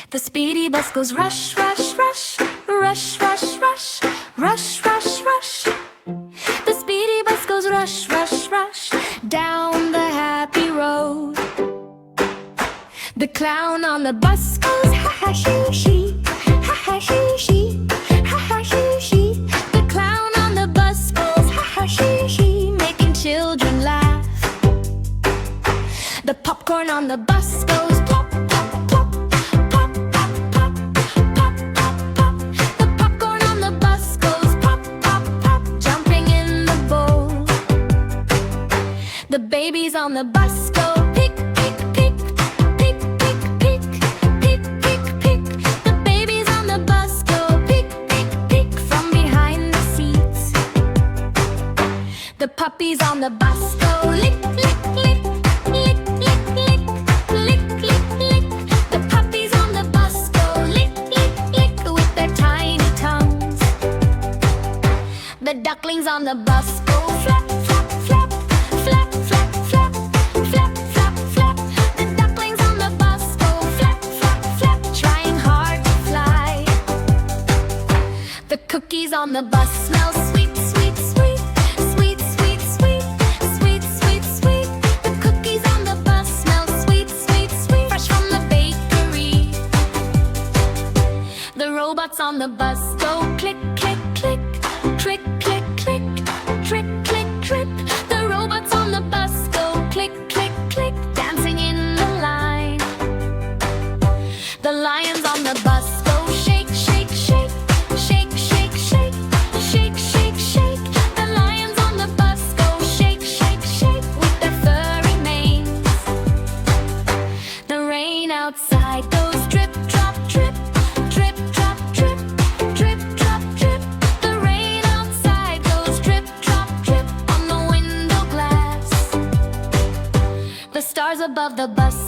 The speedy bus goes rush, rush, rush, rush, rush, rush, rush, rush, rush. The speedy bus goes rush, rush, rush down the happy road. The clown on the bus goes ha ha she she, ha ha she she, ha ha she she. The clown on the bus goes ha ha she she, making children laugh. The popcorn on the bus goes plop, plop, plop, plop, plop, plop, plop, plop, pop. The popcorn on the bus goes pop, pop, pop, jumping in the bowl. The babies on the bus go pick, pick, pick, pick, pick, pick, pick, pick, pick. The babies on the bus go pick, pick, pick from behind the seats. The puppies on the bus go lick, lick, lick. The ducklings on the bus go flap, flap, flap, flap, flap, flap, flap, flap, flap. The ducklings on the bus go flap, flap, flap, trying hard to fly. The cookies on the bus smell sweet, sweet, sweet, sweet, sweet, sweet, sweet, sweet, sweet. The cookies on the bus smell sweet, sweet, sweet, fresh from the bakery. The robots on the bus go click, click, click, click, click, click, click, click, click. The robots on the bus go click, click, click, dancing in the line. The lions on the bus go shake, shake, shake, shake, shake, shake, shake, shake, shake. The lions on the bus go shake, shake, shake with their furry manes. The rain outside goes drip, drop, drip, drip, drop, drip, drip, drop, drip. The rain outside goes drip, drop, drip on the window glass. The stars above the bus